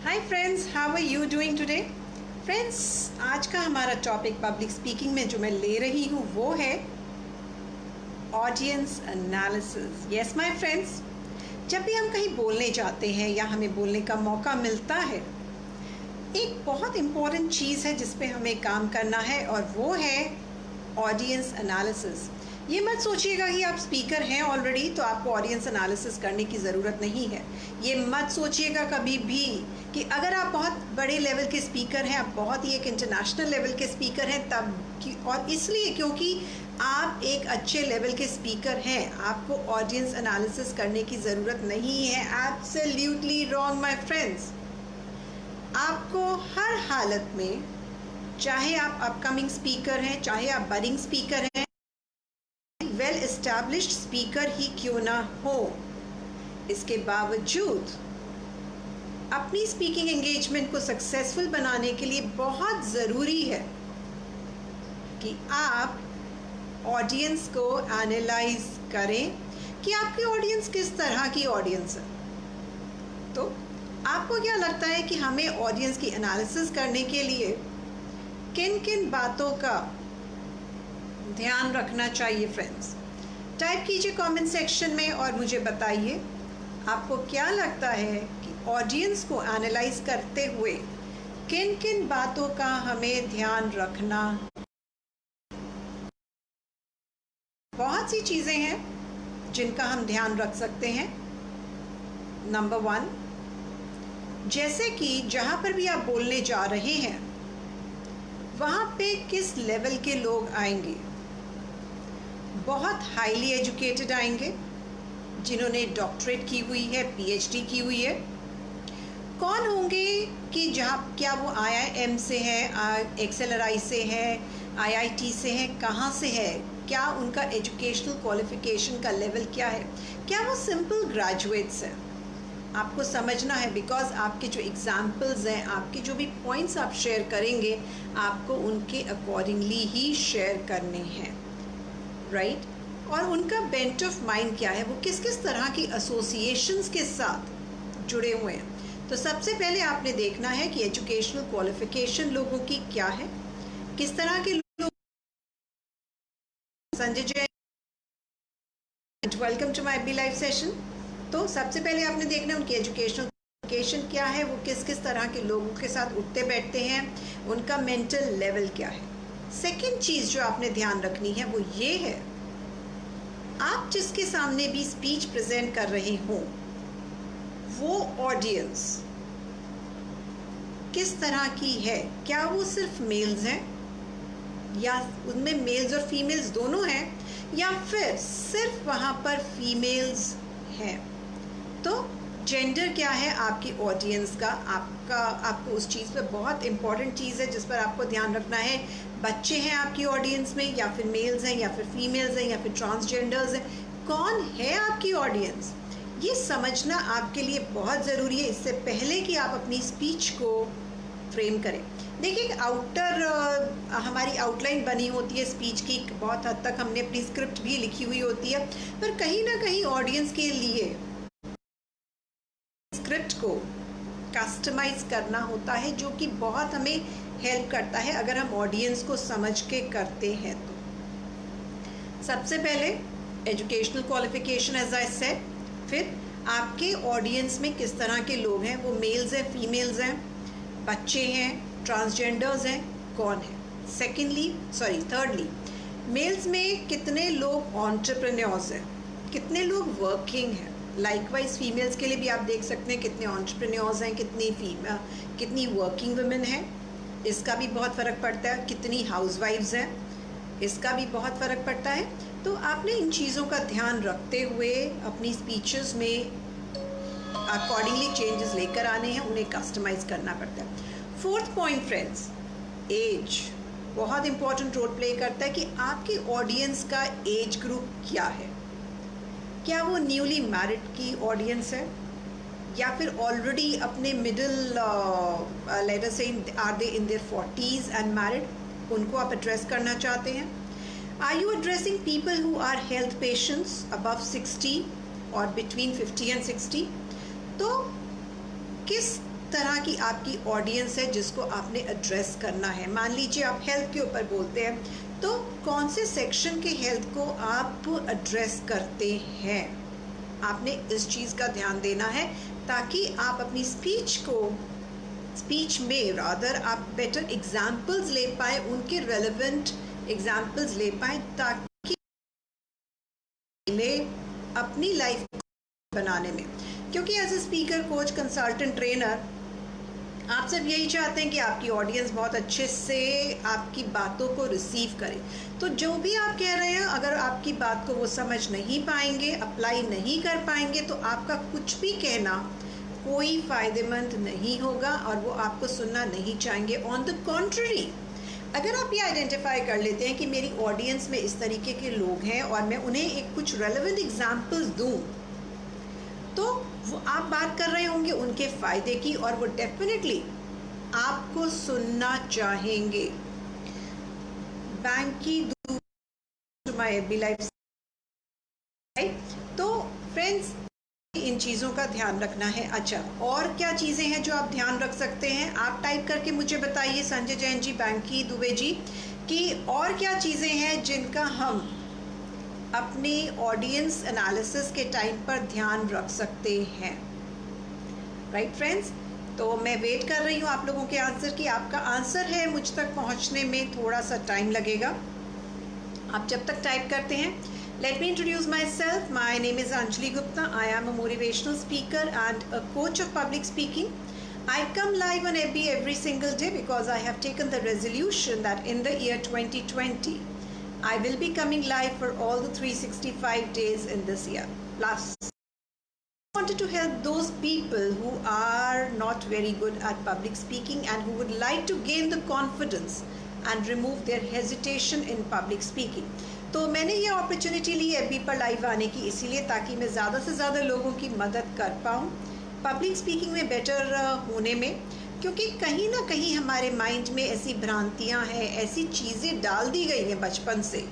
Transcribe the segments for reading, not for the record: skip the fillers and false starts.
Hi friends, how are you doing today? Friends, आज का हमारा टॉपिक पब्लिक स्पीकिंग में जो मैं ले रही हूँ वो है audience analysis. Yes my friends, जब भी हम कहीं बोलने जाते हैं या हमें बोलने का मौका मिलता है, एक बहुत इम्पॉर्टेंट चीज़ है जिस पे हमें काम करना है और वो है ऑडियंस एनालिसिस। ये मत सोचिएगा कि आप स्पीकर हैं ऑलरेडी तो आपको ऑडियंस एनालिसिस करने की ज़रूरत नहीं है। ये मत सोचिएगा कभी भी कि अगर आप बहुत बड़े लेवल के स्पीकर हैं, आप बहुत ही एक इंटरनेशनल लेवल के स्पीकर हैं तब, और इसलिए क्योंकि आप एक अच्छे लेवल के स्पीकर हैं, आपको ऑडियंस एनालिसिस करने की ज़रूरत नहीं है। Absolutely wrong my friends. आपको हर हालत में, चाहे आप अपकमिंग स्पीकर हैं, चाहे आप बडिंग स्पीकर हैं, वेल एस्टैब्लिश्ड स्पीकर ही क्यों ना हो, इसके बावजूद अपनी स्पीकिंग एंगेजमेंट को सक्सेसफुल बनाने के लिए बहुत ज़रूरी है कि आप ऑडियंस को एनालाइज करें कि आपकी ऑडियंस किस तरह की ऑडियंस है। तो आपको क्या लगता है कि हमें ऑडियंस की एनालिसिस करने के लिए किन किन बातों का ध्यान रखना चाहिए? फ्रेंड्स, टाइप कीजिए कमेंट सेक्शन में और मुझे बताइए आपको क्या लगता है कि ऑडियंस को एनालाइज करते हुए किन किन बातों का हमें ध्यान रखना। बहुत सी चीज़ें हैं जिनका हम ध्यान रख सकते हैं। नंबर 1, जैसे कि जहाँ पर भी आप बोलने जा रहे हैं वहाँ पे किस लेवल के लोग आएंगे। बहुत हाईली एजुकेटेड आएंगे, जिन्होंने डॉक्टरेट की हुई है, पीएचडी की हुई है। कौन होंगे कि जहाँ, क्या वो आईआईएम से है, एक्सएलआरआई से है, आईआईटी से है, कहाँ से है, क्या उनका एजुकेशनल क्वालिफिकेशन का लेवल क्या है, क्या वो सिंपल ग्रेजुएट्स हैं। आपको समझना है, बिकॉज आपके जो एग्जाम्पल्स हैं, आपके जो भी पॉइंट्स आप शेयर करेंगे, आपको उनके अकॉर्डिंगली ही शेयर करने हैं, राइट? और उनका बेंट ऑफ माइंड क्या है, वो किस किस तरह की एसोसिएशंस के साथ जुड़े हुए हैं। तो सबसे पहले आपने देखना है कि एजुकेशनल क्वालिफिकेशन लोगों की क्या है, किस तरह के लोग। Sanjay Jain, welcome to my B live session. तो सबसे पहले आपने देखना है उनकी एजुकेशनल क्वालिफिकेशन क्या है, वो किस किस तरह के लोगों के साथ उठते बैठते हैं, उनका मेंटल लेवल क्या है। सेकेंड चीज़ जो आपने ध्यान रखनी है वो ये है, आप जिसके सामने भी स्पीच प्रेजेंट कर रहे हो वो ऑडियंस किस तरह की है। क्या वो सिर्फ मेल्स हैं, या उनमें मेल्स और फीमेल्स दोनों हैं, या फिर सिर्फ वहाँ पर फीमेल्स हैं। तो जेंडर क्या है आपकी ऑडियंस का, आपको उस चीज़ पे बहुत इंपॉर्टेंट चीज़ है जिस पर आपको ध्यान रखना है। बच्चे हैं आपकी ऑडियंस में, या फिर मेल्स हैं, या फिर फीमेल्स हैं, या फिर ट्रांसजेंडर्स हैं, कौन है आपकी ऑडियंस, ये समझना आपके लिए बहुत ज़रूरी है इससे पहले कि आप अपनी स्पीच को फ्रेम करें। देखिए, हमारी आउटलाइन बनी होती है स्पीच की, बहुत हद तक हमने अपनी स्क्रिप्ट भी लिखी हुई होती है, पर कहीं ना कहीं ऑडियंस के लिए स्क्रिप्ट को कस्टमाइज करना होता है, जो कि बहुत हमें हेल्प करता है अगर हम ऑडियंस को समझ के करते हैं। तो सबसे पहले educational qualification as I said, फिर आपके ऑडियंस में किस तरह के लोग हैं, वो मेल्स हैं, फीमेल्स हैं, बच्चे हैं, ट्रांसजेंडर्स हैं, कौन है। थर्डली, मेल्स में कितने लोग एंटरप्रेन्योर्स हैं, कितने लोग वर्किंग हैं। लाइकवाइज फीमेल्स के लिए भी आप देख सकते हैं कितने एंटरप्रेन्योर्स हैं, कितनी वर्किंग वुमेन हैं, इसका भी बहुत फ़र्क पड़ता है। कितनी हाउसवाइफ्स हैं, इसका भी बहुत फ़र्क पड़ता है। तो आपने इन चीज़ों का ध्यान रखते हुए अपनी स्पीचेस में अकॉर्डिंगली चेंजेस लेकर आने हैं, उन्हें कस्टमाइज़ करना पड़ता है। फोर्थ पॉइंट फ्रेंड्स, एज बहुत इंपॉर्टेंट रोल प्ले करता है कि आपकी ऑडियंस का एज ग्रुप क्या है। क्या वो न्यूली मैरिड की ऑडियंस है, या फिर ऑलरेडी अपने middle, let us say are they in their 40s and married, उनको आप एड्रेस करना चाहते हैं। Are you addressing people who are health patients above 60 और बिटवीन 50 and 60? तो किस तरह की आपकी ऑडियंस है जिसको आपने एड्रेस करना है। मान लीजिए आप हेल्थ के ऊपर बोलते हैं, तो कौन से सेक्शन के हेल्थ को आप एड्रेस करते हैं, आपने इस चीज़ का ध्यान देना है ताकि आप अपनी स्पीच में रादर आप बेटर एग्जाम्पल्स ले पाए, उनके रेलेवेंट एग्जाम्पल्स ले पाए, ताकि अपनी लाइफ बनाने में, क्योंकि as a speaker, coach, consultant, trainer, आप सब यही चाहते हैं कि आपकी ऑडियंस बहुत अच्छे से आपकी बातों को रिसीव करे। तो जो भी आप कह रहे हैं, अगर आपकी बात को वो समझ नहीं पाएंगे, अप्लाई नहीं कर पाएंगे, तो आपका कुछ भी कहना कोई फ़ायदेमंद नहीं होगा और वो आपको सुनना नहीं चाहेंगे। ऑन द कॉन्ट्ररी, अगर आप ये आइडेंटिफाई कर लेते हैं कि मेरी ऑडियंस में इस तरीके के लोग हैं और मैं उन्हें एक कुछ रेलेवेंट एग्जाम्पल्स दूँ, तो वो आप बात कर रहे होंगे उनके फ़ायदे की और वो डेफिनेटली आपको सुनना चाहेंगे। बैंक की माय एफबी लाइफ, तो फ्रेंड्स इन चीज़ों का ध्यान रखना है। अच्छा, और क्या चीज़ें हैं जो आप ध्यान रख सकते हैं? आप टाइप करके मुझे बताइए, संजय जैन जी, बैंकी दुबे जी, कि और क्या चीज़ें हैं जिनका हम अपनी ऑडियंस एनालिसिस के टाइम पर ध्यान रख सकते हैं। राइट फ्रेंड्स, तो मैं वेट कर रही हूँ आप लोगों के आंसर की। आपका आंसर है मुझ तक पहुँचने में थोड़ा सा टाइम लगेगा। आप जब तक टाइप करते हैं, let me introduce myself. My name is Anjali Gupta. I am a motivational speaker and a coach of public speaking. I come live on FB every single day because I have taken the resolution that in the year 2020, I will be coming live for all the 365 days in this year. Plus, I wanted to help those people who are not very good at public speaking and who would like to gain the confidence and remove their hesitation in public speaking. तो मैंने ये opportunity ली FB पर live आने की इसीलिए ताकि मैं ज़्यादा से ज़्यादा लोगों की मदद कर पाऊँ पब्लिक स्पीकिंग में बेटर होने में, क्योंकि कहीं ना कहीं हमारे माइंड में ऐसी भ्रांतियाँ हैं, ऐसी चीज़ें डाल दी गई हैं बचपन से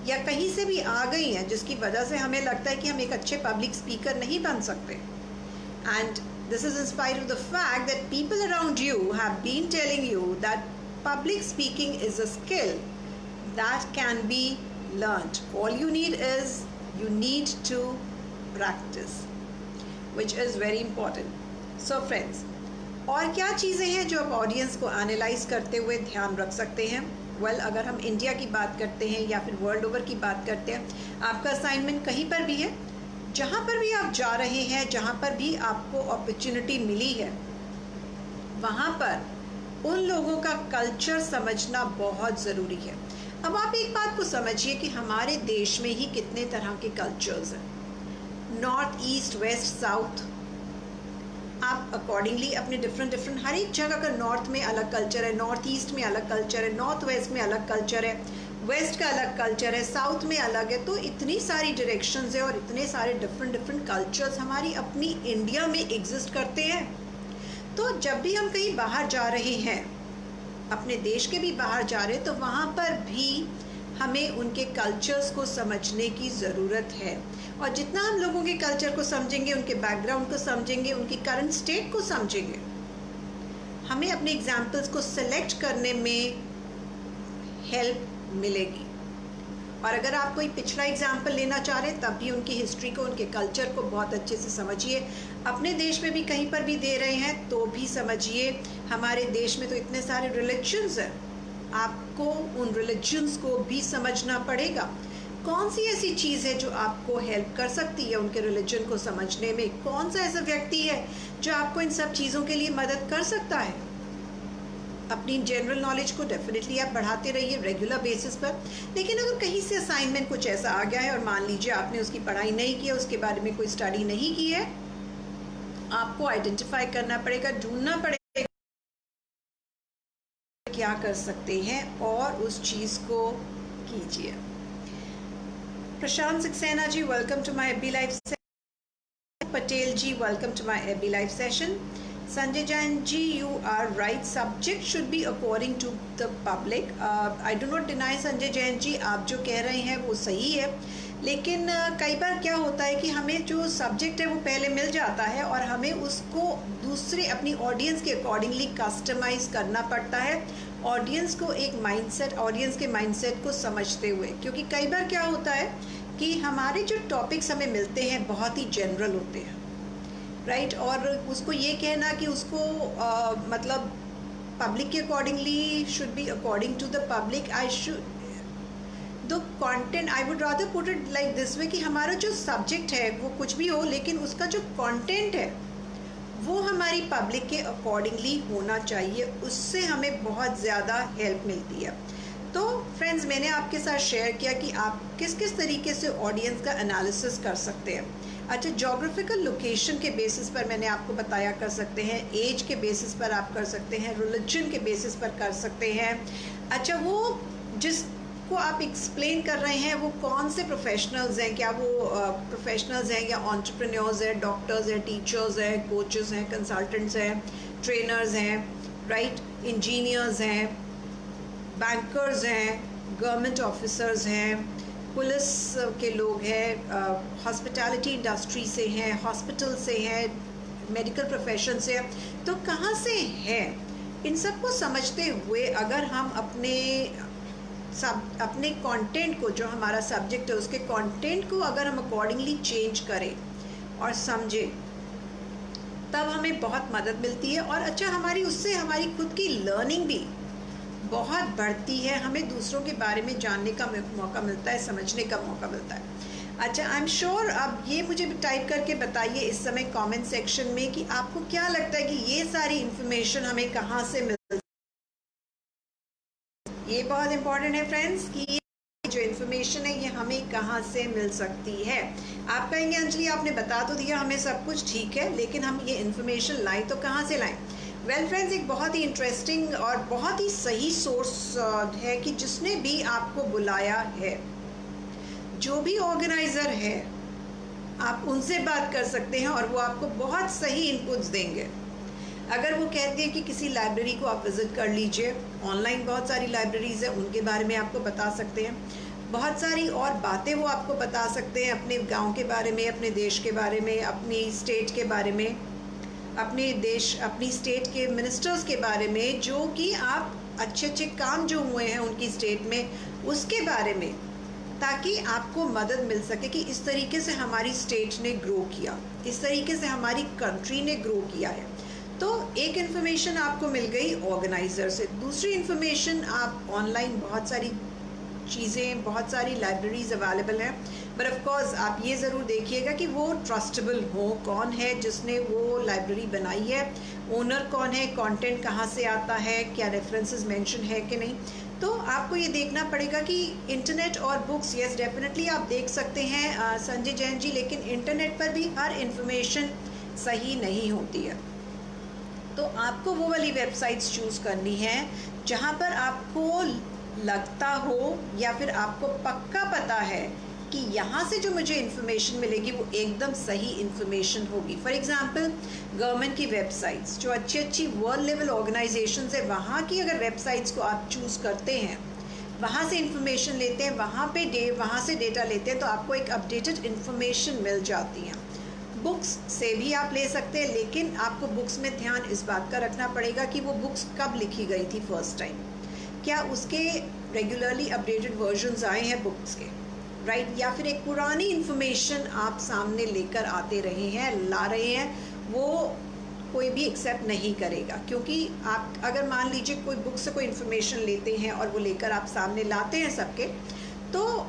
या कहीं से भी आ गई हैं जिसकी वजह से हमें लगता है कि हम एक अच्छे पब्लिक स्पीकर नहीं बन सकते। And this is in spite of the fact that people around you have been telling you that public speaking is a skill that can be learned. All you need is you need to practice, which is very important. So friends, और क्या चीज़ें हैं जो आप audience को analyse करते हुए ध्यान रख सकते हैं? वेल, अगर हम इंडिया की बात करते हैं या फिर वर्ल्ड ओवर की बात करते हैं, आपका असाइनमेंट कहीं पर भी है, जहाँ पर भी आप जा रहे हैं, जहाँ पर भी आपको अपॉर्चुनिटी मिली है, वहाँ पर उन लोगों का कल्चर समझना बहुत ज़रूरी है। अब आप एक बात को समझिए कि हमारे देश में ही कितने तरह के कल्चर्स हैं, नॉर्थ, ईस्ट, वेस्ट, साउथ। आप अकॉर्डिंगली अपने डिफरेंट हर एक जगह का नॉर्थ में अलग कल्चर है, नॉर्थ ईस्ट में अलग कल्चर है, नॉर्थ वेस्ट में अलग कल्चर है, वेस्ट का अलग कल्चर है, साउथ में अलग है। तो इतनी सारी डायरेक्शंस है और इतने सारे डिफरेंट कल्चर्स हमारी अपनी इंडिया में एग्जिस्ट करते हैं। तो जब भी हम कहीं बाहर जा रहे हैं, अपने देश के भी बाहर जा रहे हैं, तो वहाँ पर भी हमें उनके कल्चर्स को समझने की ज़रूरत है। और जितना हम लोगों के कल्चर को समझेंगे, उनके बैकग्राउंड को समझेंगे, उनकी करंट स्टेट को समझेंगे, हमें अपने एग्जाम्पल्स को सेलेक्ट करने में हेल्प मिलेगी। और अगर आप कोई पिछला एग्जाम्पल लेना चाह रहे हैं, तब भी उनकी हिस्ट्री को, उनके कल्चर को बहुत अच्छे से समझिए। अपने देश में भी कहीं पर भी दे रहे हैं तो भी समझिए। हमारे देश में तो इतने सारे रिलीजन्स हैं, आपको उन रिलीजन्स को भी समझना पड़ेगा। कौन सी ऐसी चीज़ है जो आपको हेल्प कर सकती है उनके रिलीजन को समझने में? कौन सा ऐसा व्यक्ति है जो आपको इन सब चीज़ों के लिए मदद कर सकता है? अपनी जनरल नॉलेज को डेफिनेटली आप बढ़ाते रहिए रेगुलर बेसिस पर। लेकिन अगर कहीं से असाइनमेंट कुछ ऐसा आ गया है और मान लीजिए आपने उसकी पढ़ाई नहीं की है, उसके बारे में कोई स्टडी नहीं की है, आपको आइडेंटिफाई करना पड़ेगा, ढूंढना पड़ेगा क्या कर सकते हैं और उस चीज़ को कीजिए। Prashant Saxena ji, welcome to my FB live session. Patel ji, welcome to my FB live session. Sanjay Jain ji, you are right. Subject should be according to the public. I do not deny Sanjay Jain ji, आप जो कह रहे हैं वो सही है, लेकिन कई बार क्या होता है कि हमें जो सब्जेक्ट है वो पहले मिल जाता है और हमें उसको दूसरे अपनी ऑडियंस के अकॉर्डिंगली कस्टमाइज़ करना पड़ता है, ऑडियंस को एक माइंडसेट, ऑडियंस के माइंडसेट को समझते हुए। क्योंकि कई बार क्या होता है कि हमारे जो टॉपिक्स हमें मिलते हैं बहुत ही जनरल होते हैं, राइट, और उसको ये कहना कि उसको मतलब पब्लिक के accordingly should be according to the public, I should the content, I would rather put it like this way कि हमारा जो सब्जेक्ट है वो कुछ भी हो, लेकिन उसका जो कंटेंट है वो हमारी पब्लिक के अकॉर्डिंगली होना चाहिए, उससे हमें बहुत ज़्यादा हेल्प मिलती है। तो फ्रेंड्स, मैंने आपके साथ शेयर किया कि आप किस किस तरीके से ऑडियंस का एनालिसिस कर सकते हैं। अच्छा, जोग्राफिकल लोकेशन के बेसिस पर मैंने आपको बताया कर सकते हैं, एज के बेसिस पर आप कर सकते हैं, रिलीजन के बेसिस पर कर सकते हैं। अच्छा, वो जिसको आप एक्सप्लेन कर रहे हैं वो कौन से प्रोफेशनल्स हैं, क्या वो प्रोफेशनल्स हैं या एंटरप्रेन्योर्स हैं, डॉक्टर्स हैं, टीचर्स हैं, कोचेस हैं, कंसल्टेंट्स हैं, ट्रेनर्स हैं, राइट, इंजीनियर्स हैं, बैंकर्स हैं, गवर्नमेंट ऑफिसर्स हैं, पुलिस के लोग हैं, हॉस्पिटैलिटी इंडस्ट्री से हैं, हॉस्पिटल से हैं, मेडिकल प्रोफेशन से हैं, तो कहाँ से हैं, इन सब को समझते हुए अगर हम अपने कंटेंट को, जो हमारा सब्जेक्ट है उसके कंटेंट को अगर हम अकॉर्डिंगली चेंज करें और समझें, तब हमें बहुत मदद मिलती है। और अच्छा, उससे हमारी खुद की लर्निंग भी बहुत बढ़ती है, हमें दूसरों के बारे में जानने का मौका मिलता है, समझने का मौका मिलता है। अच्छा, आई एम श्योर अब ये मुझे टाइप करके बताइए इस समय कमेंट सेक्शन में कि आपको क्या लगता है कि ये सारी इंफॉर्मेशन हमें कहाँ से मिलती है। ये बहुत इंपॉर्टेंट है फ्रेंड्स कि ये जो इन्फॉर्मेशन है ये हमें कहाँ से मिल सकती है। आप कहेंगे अंजलि आपने बता तो दिया हमें सब कुछ, ठीक है, लेकिन हम ये इन्फॉर्मेशन लाएं तो कहाँ से लाएं। वेल फ्रेंड्स, एक बहुत ही इंटरेस्टिंग और बहुत ही सही सोर्स है कि जिसने भी आपको बुलाया है, जो भी ऑर्गेनाइज़र है, आप उनसे बात कर सकते हैं और वो आपको बहुत सही इनपुट्स देंगे। अगर वो कहते हैं कि किसी लाइब्रेरी को आप विज़िट कर लीजिए, ऑनलाइन बहुत सारी लाइब्रेरीज़ हैं, उनके बारे में आपको बता सकते हैं, बहुत सारी और बातें वो आपको बता सकते हैं अपने गांव के बारे में, अपने देश के बारे में, अपनी स्टेट के बारे में, अपनी स्टेट के मिनिस्टर्स के बारे में, जो कि आप अच्छे अच्छे काम जो हुए हैं उनकी स्टेट में, उसके बारे में, ताकि आपको मदद मिल सके कि इस तरीके से हमारी स्टेट ने ग्रो किया, इस तरीके से हमारी कंट्री ने ग्रो किया है। तो एक इन्फॉर्मेशन आपको मिल गई ऑर्गेनाइज़र से। दूसरी इन्फॉर्मेशन, आप ऑनलाइन बहुत सारी चीज़ें, बहुत सारी लाइब्रेरीज अवेलेबल हैं, बट ऑफ कोर्स आप ये ज़रूर देखिएगा कि वो ट्रस्टेबल हो, कौन है जिसने वो लाइब्रेरी बनाई है, ओनर कौन है, कंटेंट कहाँ से आता है, क्या रेफरेंसेस मेंशन है कि नहीं। तो आपको ये देखना पड़ेगा कि इंटरनेट और बुक्स, यस डेफिनेटली आप देख सकते हैं संजय जैन जी, लेकिन इंटरनेट पर भी हर इंफॉर्मेशन सही नहीं होती है। तो आपको वो वाली वेबसाइट्स चूज़ करनी है जहाँ पर आपको लगता हो या फिर आपको पक्का पता है कि यहाँ से जो मुझे इन्फॉर्मेशन मिलेगी वो एकदम सही इन्फॉर्मेशन होगी। फॉर एग्जांपल, गवर्नमेंट की वेबसाइट्स, जो अच्छी अच्छी वर्ल्ड लेवल ऑर्गेनाइजेशंस है, वहाँ की अगर वेबसाइट्स को आप चूज़ करते हैं, वहाँ से इन्फॉर्मेशन लेते हैं, वहाँ से डेटा लेते हैं, तो आपको एक अपडेटेड इन्फॉर्मेशन मिल जाती है। बुक्स से भी आप ले सकते हैं, लेकिन आपको बुक्स में ध्यान इस बात का रखना पड़ेगा कि वो बुक्स कब लिखी गई थी फर्स्ट टाइम, क्या उसके रेगुलरली अपडेटेड वर्जन्स आए हैं बुक्स के, राइट, या फिर एक पुरानी इन्फॉर्मेशन आप सामने लेकर आते रहे हैं, ला रहे हैं, वो कोई भी एक्सेप्ट नहीं करेगा। क्योंकि आप अगर मान लीजिए कोई बुक से कोई इन्फॉर्मेशन लेते हैं और वो लेकर आप सामने लाते हैं सबके, तो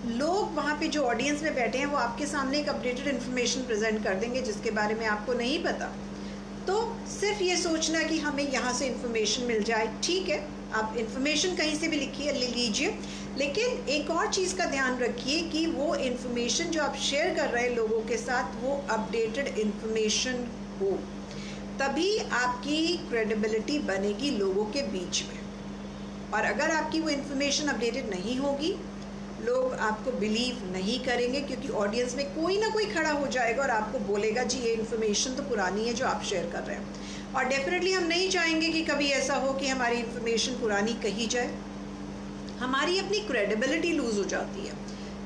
लोग वहाँ पे जो ऑडियंस में बैठे हैं वो आपके सामने एक अपडेटेड इन्फॉर्मेशन प्रेजेंट कर देंगे जिसके बारे में आपको नहीं पता। तो सिर्फ ये सोचना कि हमें यहाँ से इन्फॉर्मेशन मिल जाए, ठीक है, आप इन्फॉर्मेशन कहीं से भी ले लीजिए, लेकिन एक और चीज़ का ध्यान रखिए कि वो इन्फॉर्मेशन जो आप शेयर कर रहे हैं लोगों के साथ, वो अपडेटेड इन्फॉर्मेशन हो, तभी आपकी क्रेडिबिलिटी बनेगी लोगों के बीच में। और अगर आपकी वो इन्फॉर्मेशन अपडेटेड नहीं होगी, लोग आपको बिलीव नहीं करेंगे, क्योंकि ऑडियंस में कोई ना कोई खड़ा हो जाएगा और आपको बोलेगा जी ये इन्फॉर्मेशन तो पुरानी है जो आप शेयर कर रहे हैं। और डेफिनेटली हम नहीं चाहेंगे कि कभी ऐसा हो कि हमारी इन्फॉर्मेशन पुरानी कही जाए, हमारी अपनी क्रेडिबिलिटी लूज़ हो जाती है।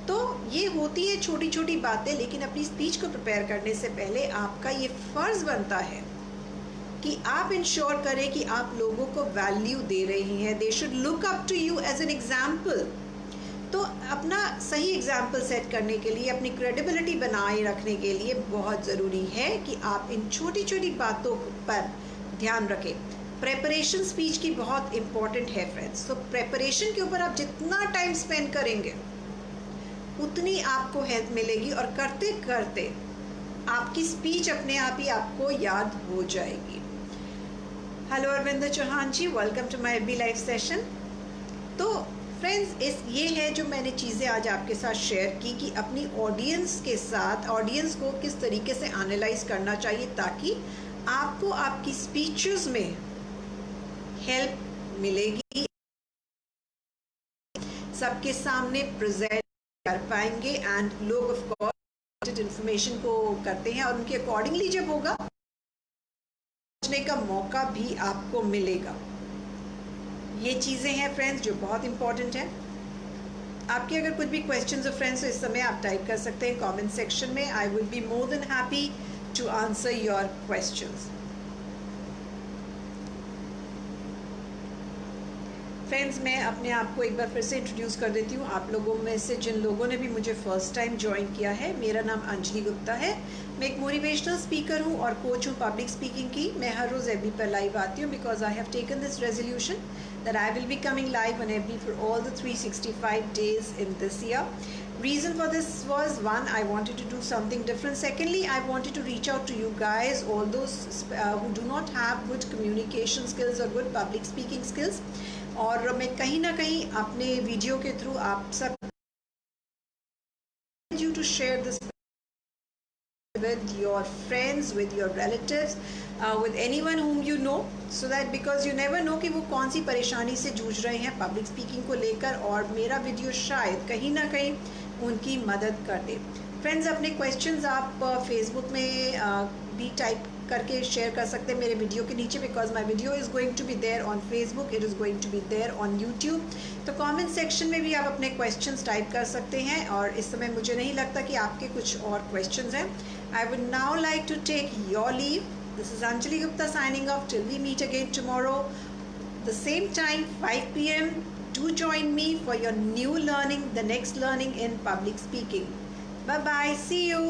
तो ये होती है छोटी छोटी बातें, लेकिन अपनी स्पीच को प्रिपेयर करने से पहले आपका ये फ़र्ज़ बनता है कि आप इंश्योर करें कि आप लोगों को वैल्यू दे रही हैं। They should look up to you as an example. तो अपना सही एग्जाम्पल सेट करने के लिए, अपनी क्रेडिबिलिटी बनाए रखने के लिए बहुत ज़रूरी है कि आप इन छोटी छोटी बातों पर ध्यान रखें। प्रेपरेशन स्पीच की बहुत इम्पॉर्टेंट है फ्रेंड्स। तो प्रेपरेशन के ऊपर आप जितना टाइम स्पेंड करेंगे उतनी आपको हेल्प मिलेगी, और करते करते आपकी स्पीच अपने आप ही आपको याद हो जाएगी। Hello Arvinder Chauhan ji, welcome to my FB live session. तो फ्रेंड्स, ये है जो मैंने चीज़ें आज आपके साथ शेयर की कि अपनी ऑडियंस के साथ, ऑडियंस को किस तरीके से एनालाइज करना चाहिए ताकि आपको आपकी स्पीचेस में हेल्प मिलेगी, सबके सामने प्रेजेंट कर पाएंगे। एंड लोग ऑफ कोर्स इंफॉर्मेशन को करते हैं और उनके अकॉर्डिंगली जब होगा सोचने का मौका भी आपको मिलेगा। ये चीज़ें हैं फ्रेंड्स जो बहुत इंपॉर्टेंट है। आपके अगर कुछ भी क्वेश्चंस हो फ्रेंड्स, तो इस समय आप टाइप कर सकते हैं कमेंट सेक्शन में। I will be more than happy to answer your questions. Friends, मैं अपने आप को एक बार फिर से इंट्रोड्यूस कर देती हूँ। आप लोगों में से जिन लोगों ने भी मुझे फर्स्ट टाइम ज्वाइन किया है, मेरा नाम अंजलि गुप्ता है। मैं एक मोटिवेशनल स्पीकर हूँ और कोच हूँ पब्लिक स्पीकिंग की। मैं हर रोज़ एफबी पर लाइव आती हूँ because I have taken this resolution that I will be coming live on FB for all the 365 days in this year. Reason for this was, one, I wanted to do something different. Secondly, I wanted to reach out to you guys, all those who do not have good communication skills or good public speaking skills. और मैं कहीं ना कहीं अपने video के through आप सब you to share this with your friends, with your relatives, with anyone whom you know, so that because you never know कि वो कौन सी परेशानी से जूझ रहे हैं पब्लिक स्पीकिंग को लेकर, और मेरा वीडियो शायद कहीं ना कहीं उनकी मदद कर दे। फ्रेंड्स, अपने क्वेश्चंस आप फेसबुक में भी टाइप करके शेयर कर सकते हैं मेरे वीडियो के नीचे, because my video is going to be there on Facebook, it is going to be there on YouTube. तो कमेंट सेक्शन में भी आप अपने क्वेश्चंस टाइप कर सकते हैं, और इस समय मुझे नहीं लगता कि आपके कुछ और क्वेश्चंस हैं। I would now like to take your leave. This is Anjali Gupta signing off till we meet again tomorrow, the same time, 5 p.m. Do join me for your new learning, the next learning in public speaking. Bye bye. See you.